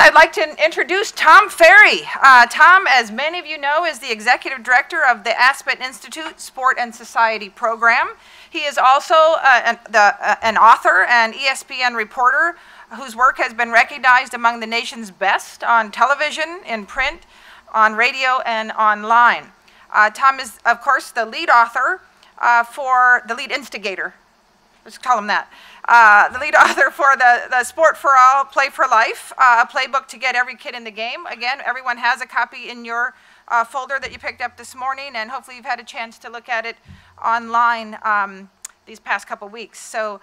I'd like to introduce Tom Farrey. Tom, as many of you know, is the Executive Director of the Aspen Institute Sport and Society Program. He is also an author and ESPN reporter whose work has been recognized among the nation's best on television, in print, on radio, and online. Tom is, of course, the lead author for the lead instigator. Let's call him that. The lead author for the Sport for All, Play for Life, a playbook to get every kid in the game. Again, everyone has a copy in your folder that you picked up this morning, and hopefully you've had a chance to look at it online these past couple weeks. So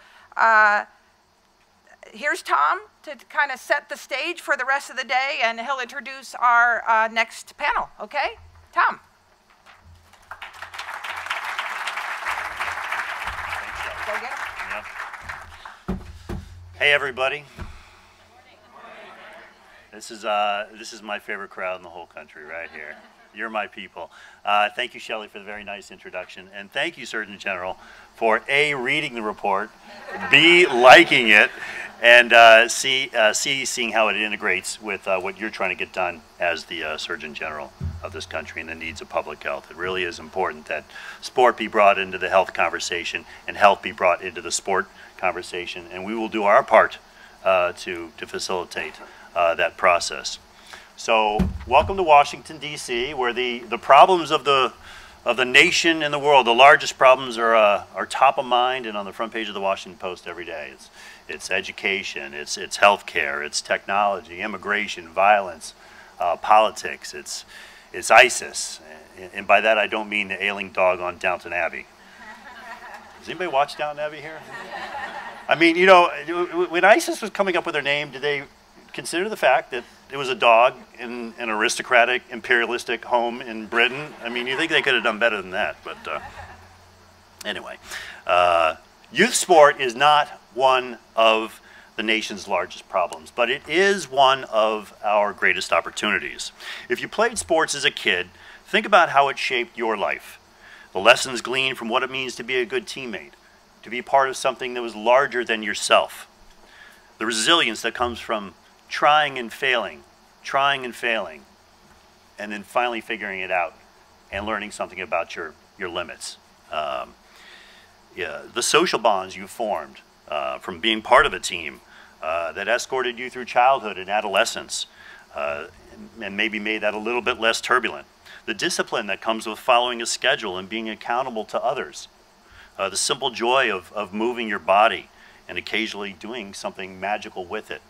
here's Tom to kind of set the stage for the rest of the day, and he'll introduce our next panel. Okay? Tom. Go get him. Hey everybody. This is my favorite crowd in the whole country right here. You're my people. Thank you, Shelley, for the very nice introduction, and thank you, Surgeon General, for A, reading the report, B, liking it, and seeing how it integrates with what you're trying to get done as the Surgeon General of this country and the needs of public health. It really is important that sport be brought into the health conversation and health be brought into the sport conversation, and we will do our part to facilitate that process. So welcome to Washington, D.C., where the problems of the nation and the world, the largest problems are top of mind and on the front page of the Washington Post every day. It's education, it's healthcare, it's technology, immigration, violence, politics, it's ISIS, and by that I don't mean the ailing dog on Downton Abbey. Does anybody watch Downton Abbey here? I mean, you know, when ISIS was coming up with their name, did they consider the fact that it was a dog in an aristocratic, imperialistic home in Britain? I mean, you think they could have done better than that, but anyway. Youth sport is not one of the nation's largest problems, but it is one of our greatest opportunities. If you played sports as a kid, think about how it shaped your life. The lessons gleaned from what it means to be a good teammate, to be part of something that was larger than yourself. The resilience that comes from trying and failing, and then finally figuring it out and learning something about your limits. The social bonds you formed from being part of a team that escorted you through childhood and adolescence and maybe made that a little bit less turbulent. The discipline that comes with following a schedule and being accountable to others. The simple joy of moving your body and occasionally doing something magical with it.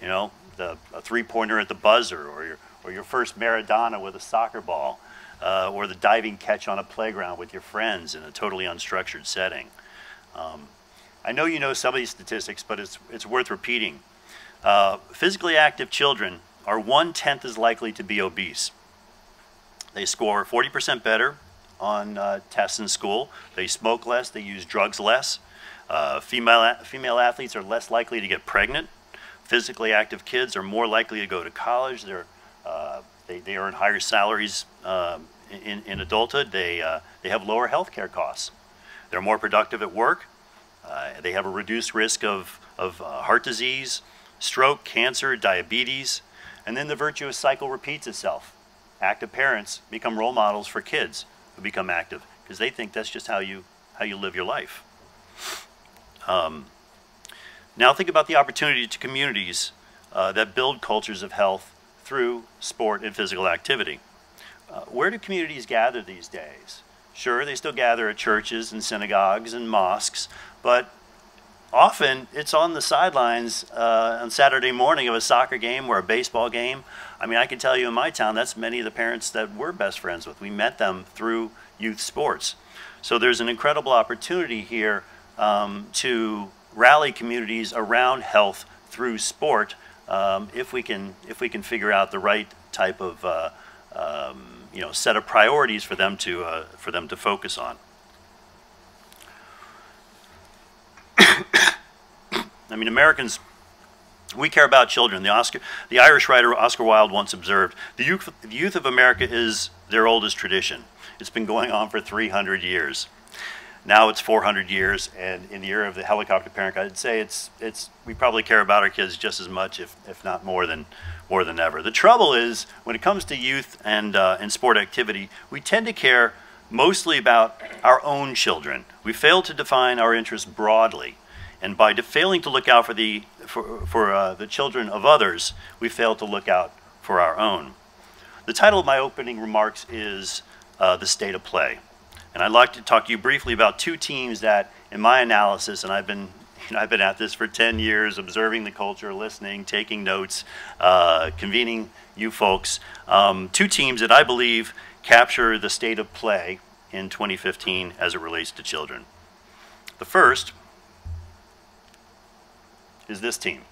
You know, a three-pointer at the buzzer, or your first Maradona with a soccer ball, or the diving catch on a playground with your friends in a totally unstructured setting. I know you know some of these statistics, but it's worth repeating. Physically active children are 1/10 as likely to be obese. They score 40% better on tests in school. They smoke less. They use drugs less. Female athletes are less likely to get pregnant. Physically active kids are more likely to go to college. They earn higher salaries in adulthood. They have lower health care costs. They're more productive at work. They have a reduced risk of heart disease, stroke, cancer, diabetes, and then the virtuous cycle repeats itself. Active parents become role models for kids who become active because they think that's just how you live your life. Now think about the opportunity to communities that build cultures of health through sport and physical activity. Where do communities gather these days? Sure, they still gather at churches and synagogues and mosques, but often it's on the sidelines on Saturday morning of a soccer game or a baseball game. I mean, I can tell you in my town, that's many of the parents that we're best friends with. We met them through youth sports. So there's an incredible opportunity here to rally communities around health through sport if we can figure out the right type of set of priorities for them to focus on. I mean, Americans, we care about children. The Irish writer Oscar Wilde once observed, the youth of America is their oldest tradition. It's been going on for 300 years. Now it's 400 years, and in the era of the helicopter parent, I'd say we probably care about our kids just as much, if not more than ever. The trouble is, when it comes to youth and sport activity, we tend to care mostly about our own children. We fail to define our interests broadly, and by failing to look out for the children of others, we fail to look out for our own. The title of my opening remarks is The State of Play. And I'd like to talk to you briefly about two teams that, in my analysis, and I've been at this for 10 years, observing the culture, listening, taking notes, convening you folks, two teams that I believe capture the state of play in 2015 as it relates to children. The first is this team,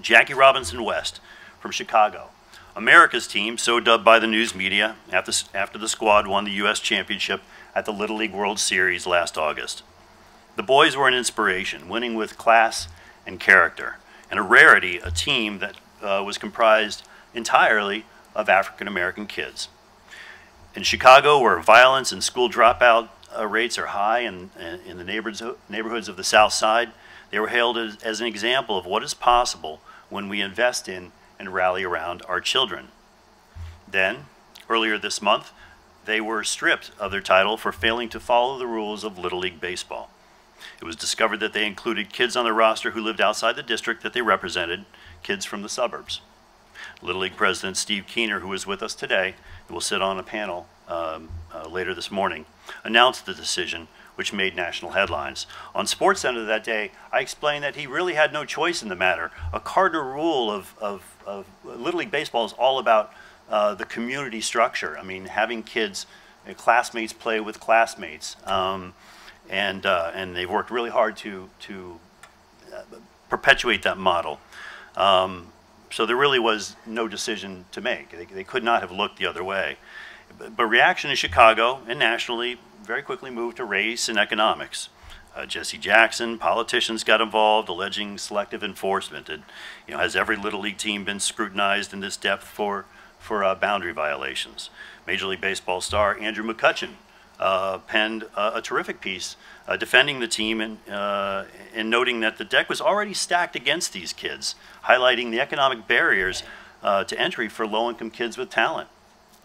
Jackie Robinson West from Chicago. America's team, so dubbed by the news media after the squad won the U.S. championship at the Little League World Series last August. The boys were an inspiration, winning with class and character, and a rarity, a team that was comprised entirely of African-American kids. In Chicago, where violence and school dropout rates are high in the neighborhoods of the South Side, they were hailed as an example of what is possible when we invest in and rally around our children. Then, earlier this month, they were stripped of their title for failing to follow the rules of Little League Baseball. It was discovered that they included kids on the roster who lived outside the district that they represented, kids from the suburbs. Little League President Steve Keener, who is with us today, who will sit on a panel later this morning, announced the decision, which made national headlines. On SportsCenter that day, I explained that he really had no choice in the matter. A cardinal rule of Little League Baseball is all about the community structure. I mean, having kids, classmates play with classmates, and they've worked really hard to perpetuate that model. So there really was no decision to make. They could not have looked the other way. But reaction in Chicago and nationally very quickly moved to race and economics. Jesse Jackson, politicians got involved, alleging selective enforcement. And, has every Little League team been scrutinized in this depth for boundary violations? Major League Baseball star Andrew McCutchen penned a terrific piece defending the team and noting that the deck was already stacked against these kids, highlighting the economic barriers to entry for low-income kids with talent,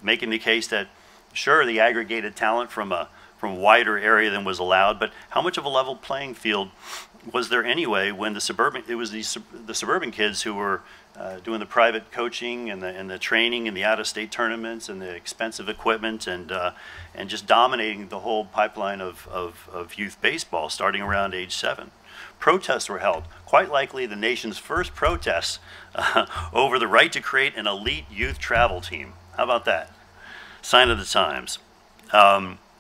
making the case that, sure, the aggregated talent from a wider area than was allowed, but how much of a level playing field was there anyway when the suburban kids who were doing the private coaching and the training and the out-of-state tournaments and the expensive equipment and just dominating the whole pipeline of youth baseball starting around age 7. Protests were held, quite likely the nation's first protests over the right to create an elite youth travel team. How about that? Sign of the times.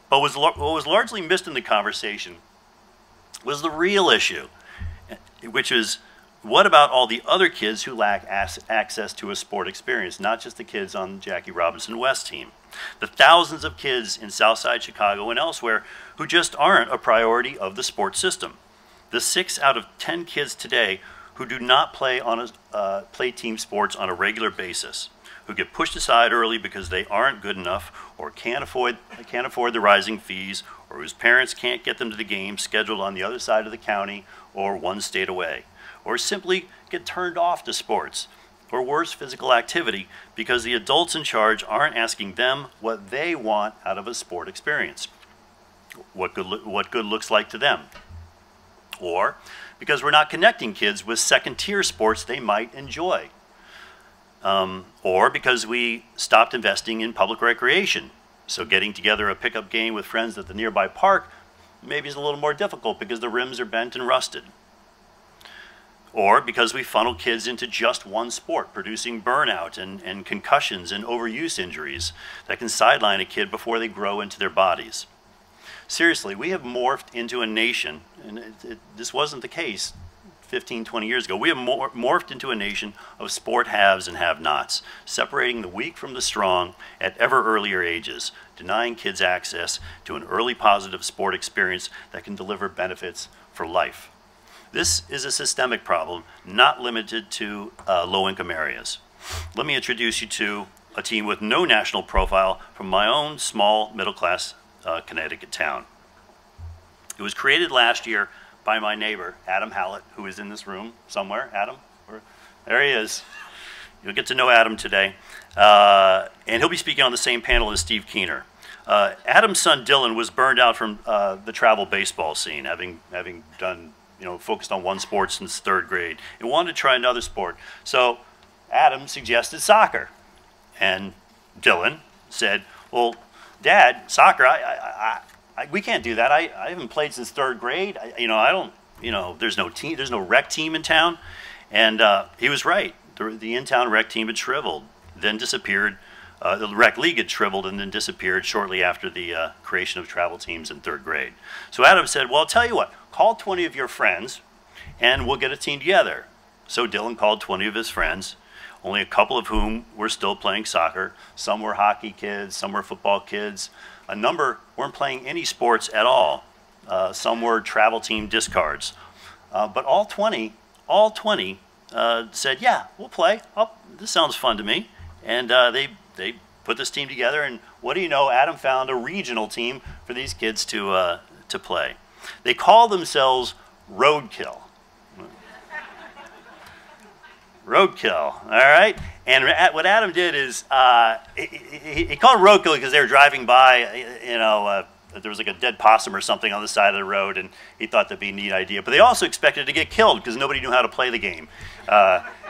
But what was largely missed in the conversation was the real issue, which is, what about all the other kids who lack access to a sport experience, not just the kids on Jackie Robinson West team? The thousands of kids in Southside Chicago and elsewhere who just aren't a priority of the sports system. The 6 out of 10 kids today who do not play team sports on a regular basis, who get pushed aside early because they aren't good enough or can't afford the rising fees, or whose parents can't get them to the game scheduled on the other side of the county or one state away, or simply get turned off to sports, or worse, physical activity, because the adults in charge aren't asking them what they want out of a sport experience, what good looks like to them, or because we're not connecting kids with second-tier sports they might enjoy. Or because we stopped investing in public recreation. So getting together a pickup game with friends at the nearby park maybe is a little more difficult because the rims are bent and rusted. Or because we funnel kids into just one sport, producing burnout and concussions and overuse injuries that can sideline a kid before they grow into their bodies. Seriously, we have morphed into a nation, and this wasn't the case 15, 20 years ago. We have morphed into a nation of sport haves and have-nots, separating the weak from the strong at ever earlier ages, denying kids access to an early positive sport experience that can deliver benefits for life. This is a systemic problem, not limited to low-income areas. Let me introduce you to a team with no national profile from my own small middle-class Connecticut town. It was created last year by my neighbor, Adam Hallett, who is in this room somewhere. Adam? There he is. You'll get to know Adam today. And he'll be speaking on the same panel as Steve Keener. Adam's son, Dylan, was burned out from the travel baseball scene, having done, focused on one sport since 3rd grade, and wanted to try another sport. So Adam suggested soccer. And Dylan said, well, Dad, soccer, we can't do that. I haven't played since 3rd grade. There's no team, there's no rec team in town. And he was right. The in-town rec team had shriveled, then disappeared. The rec league had shriveled and then disappeared shortly after the creation of travel teams in 3rd grade. So Adam said, well, I'll tell you what, call 20 of your friends and we'll get a team together. So Dylan called 20 of his friends, only a couple of whom were still playing soccer. Some were hockey kids, some were football kids. A number weren't playing any sports at all. Some were travel team discards. But all 20 said, yeah, we'll play. Oh, this sounds fun to me. And they put this team together, and what do you know, Adam found a regional team for these kids to play. They call themselves Roadkill. Roadkill, all right? And what Adam did is, he called it Roadkill because they were driving by, there was like a dead possum or something on the side of the road, and he thought that'd be a neat idea. But they also expected to get killed because nobody knew how to play the game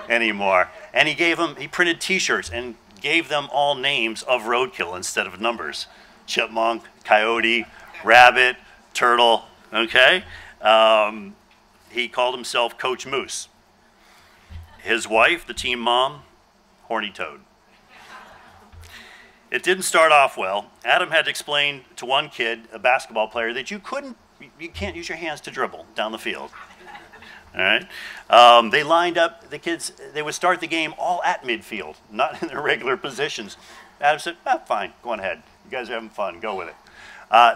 anymore. And he printed T-shirts and gave them all names of roadkill instead of numbers. Chipmunk, coyote, rabbit, turtle, okay? He called himself Coach Moose. His wife, the team mom, Horny Toad. It didn't start off well. Adam had to explain to one kid, a basketball player, that you can't use your hands to dribble down the field. All right. They lined up, the kids, they would start the game all at midfield, not in their regular positions. Adam said, fine, go on ahead. You guys are having fun, go with it.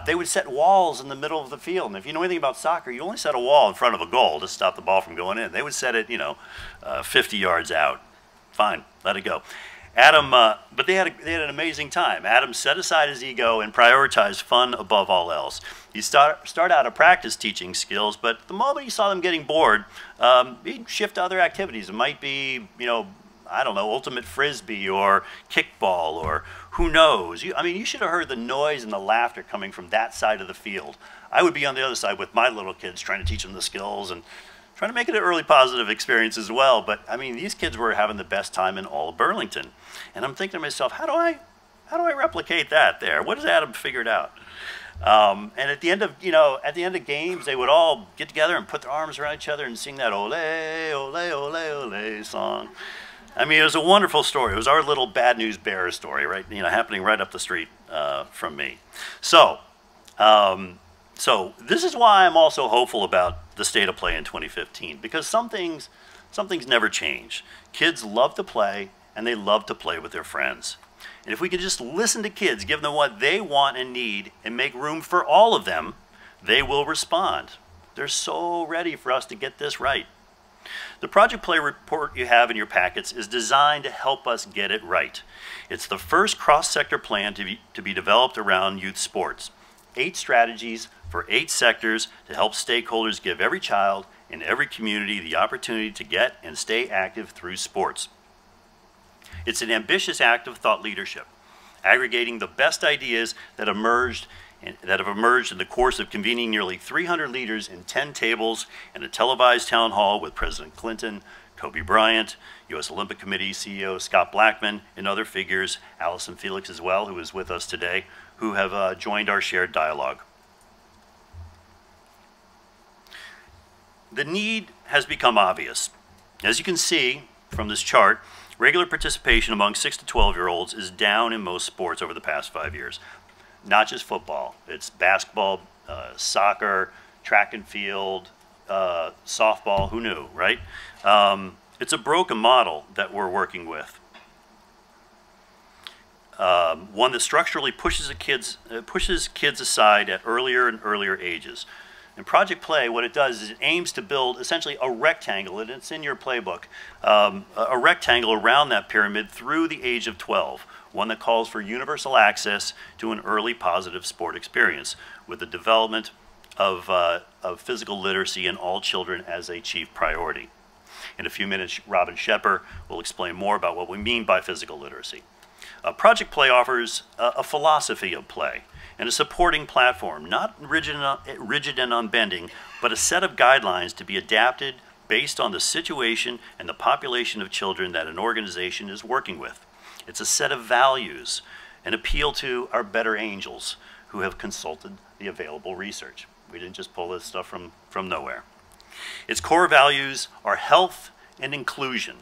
They would set walls in the middle of the field. And if you know anything about soccer, you only set a wall in front of a goal to stop the ball from going in. They would set it, 50 yards out. Fine, let it go. Adam, but they had an amazing time. Adam set aside his ego and prioritized fun above all else. He started out to practice teaching skills, but the moment he saw them getting bored, he'd shift to other activities. It might be, I don't know, ultimate frisbee or kickball or who knows. You should have heard the noise and the laughter coming from that side of the field. I would be on the other side with my little kids trying to teach them the skills and trying to make it an early positive experience as well. But these kids were having the best time in all of Burlington. And I'm thinking to myself, how do I replicate that there? What has Adam figured out? And at the end of games, they would all get together and put their arms around each other and sing that ole, ole, ole, ole song. It was a wonderful story. It was our little Bad News Bears story, right? Happening right up the street from me. So this is why I'm also hopeful about the state of play in 2015, because some things never change. Kids love to play, and they love to play with their friends. And if we could just listen to kids, give them what they want and need, and make room for all of them, they will respond. They're so ready for us to get this right. The Project Play report you have in your packets is designed to help us get it right. It's the first cross-sector plan to be developed around youth sports. 8 strategies for 8 sectors to help stakeholders give every child in every community the opportunity to get and stay active through sports. It's an ambitious act of thought leadership, aggregating the best ideas that have emerged in the course of convening nearly 300 leaders in 10 tables in a televised town hall with President Clinton, Kobe Bryant, U.S. Olympic Committee CEO Scott Blackman, and other figures, Allison Felix as well, who is with us today, who have joined our shared dialogue. The need has become obvious. As you can see from this chart, regular participation among 6 to 12-year-olds is down in most sports over the past 5 years. Not just football. It's basketball, soccer, track and field, softball, who knew, right? It's a broken model that we're working with. One that structurally pushes kids aside at earlier and earlier ages. In Project Play, what it does is it aims to build essentially a rectangle, and it's in your playbook, a rectangle around that pyramid through the age of 12, one that calls for universal access to an early positive sport experience with the development of physical literacy in all children as a chief priority. In a few minutes, Robin Shepper will explain more about what we mean by physical literacy. Project Play offers a philosophy of play and a supporting platform, not rigid and unbending, but a set of guidelines to be adapted based on the situation and the population of children that an organization is working with. It's a set of values, an appeal to our better angels who have consulted the available research. We didn't just pull this stuff from nowhere. Its core values are health and inclusion.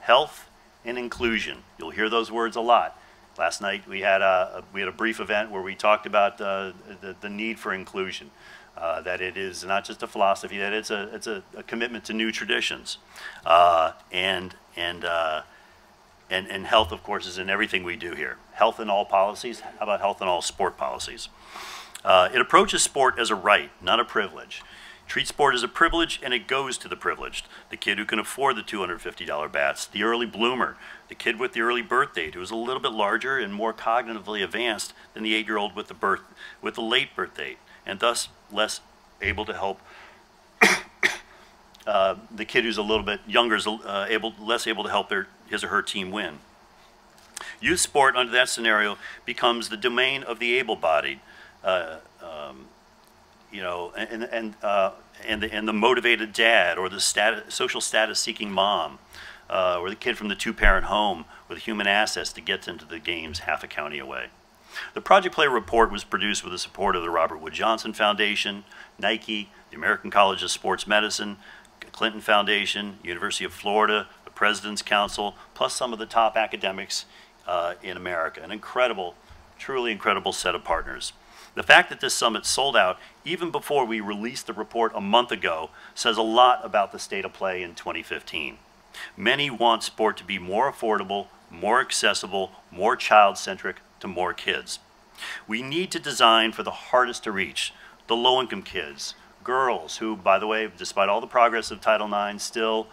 Health and inclusion. You'll hear those words a lot. Last night we had a brief event where we talked about the need for inclusion. That it is not just a philosophy, that it's a commitment to new traditions. And health, of course, is in everything we do here. Health in all policies. How about health in all sport policies? It approaches sport as a right, not a privilege. Treats sport as a privilege, and it goes to the privileged. The kid who can afford the $250 bats, the early bloomer, the kid with the early birth date who is a little bit larger and more cognitively advanced than the 8-year-old with the late birth date, and thus less able to help the kid who's a little bit younger is less able to help his or her team win. Youth sport under that scenario becomes the domain of the able-bodied, you know, and the motivated dad, or the social status-seeking mom, or the kid from the 2-parent home with human assets to get into the games half a county away. The Project Play report was produced with the support of the Robert Wood Johnson Foundation, Nike, the American College of Sports Medicine, Clinton Foundation, University of Florida, the President's Council, plus some of the top academics in America. An incredible, truly incredible set of partners. The fact that this summit sold out even before we released the report a month ago says a lot about the state of play in 2015. Many want sport to be more affordable, more accessible, more child-centric to more kids. We need to design for the hardest to reach, the low-income kids, girls who, by the way, despite all the progress of Title IX, still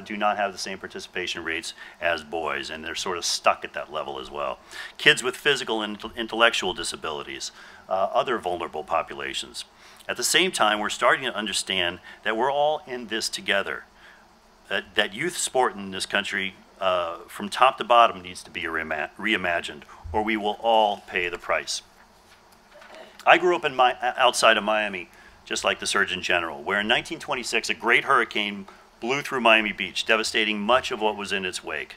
do not have the same participation rates as boys, and they're sort of stuck at that level as well. Kids with physical and intellectual disabilities, other vulnerable populations. At the same time, we're starting to understand that we're all in this together. That youth sport in this country, from top to bottom, needs to be reimagined, or we will all pay the price. I grew up outside of Miami, just like the Surgeon General, where in 1926 a great hurricane blew through Miami Beach, devastating much of what was in its wake.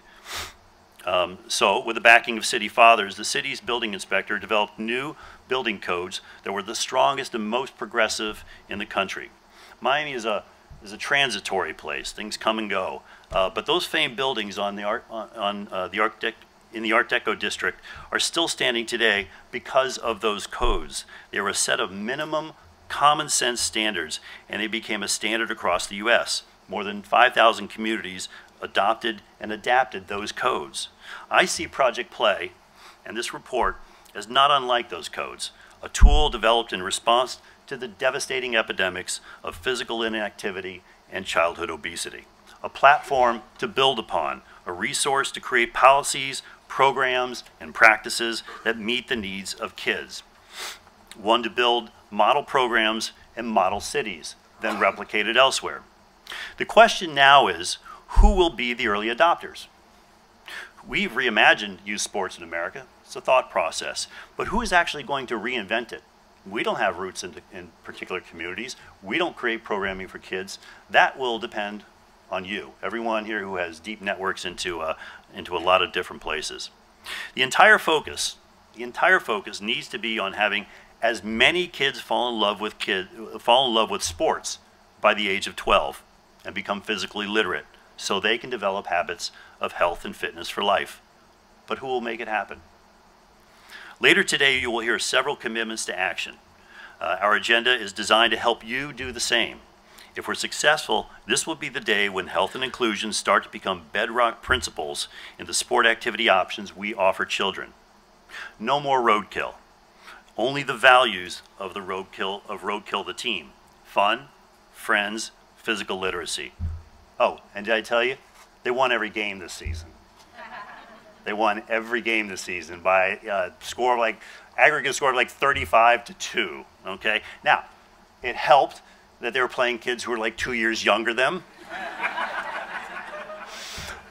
So, with the backing of city fathers, the city's building inspector developed new building codes that were the strongest and most progressive in the country. Miami is a transitory place; things come and go. But those famed buildings in the Art Deco district are still standing today because of those codes. They were a set of minimum common sense standards, and they became a standard across the U.S. More than 5,000 communities adopted and adapted those codes. I see Project Play and this report as not unlike those codes, a tool developed in response to the devastating epidemics of physical inactivity and childhood obesity. A platform to build upon, a resource to create policies, programs, and practices that meet the needs of kids. One to build model programs and model cities, then replicated elsewhere. The question now is, who will be the early adopters? We've reimagined youth sports in America. It's a thought process. But who is actually going to reinvent it? We don't have roots in particular communities. We don't create programming for kids. That will depend on you, everyone here who has deep networks into a lot of different places. The entire focus needs to be on having as many kids fall in love with sports by the age of 12 and become physically literate so they can develop habits of health and fitness for life. But who will make it happen? Later today, you will hear several commitments to action. Our agenda is designed to help you do the same. If we're successful, this will be the day when health and inclusion start to become bedrock principles in the sport activity options we offer children. No more roadkill. Only the values of Roadkill the team. Fun, friends, physical literacy. Oh, and did I tell you? They won every game this season. They won every game this season by aggregate score of like 35-2, okay? Now, It helped that they were playing kids who were like 2 years younger than them.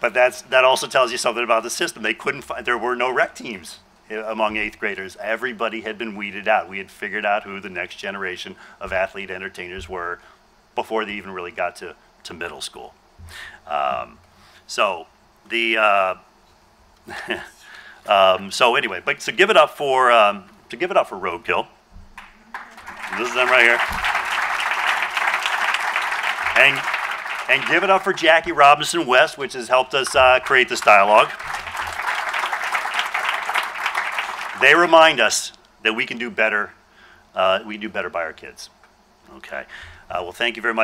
But that also tells you something about the system. They couldn't find, there were no rec teams among 8th graders. Everybody had been weeded out. We had figured out who the next generation of athlete entertainers were before they even really got to middle school. So anyway, so give it up for Roadkill. This is them right here. And give it up for Jackie Robinson West, which has helped us create this dialogue. They remind us that we can do better. We can do better by our kids. Okay. Well, thank you very much.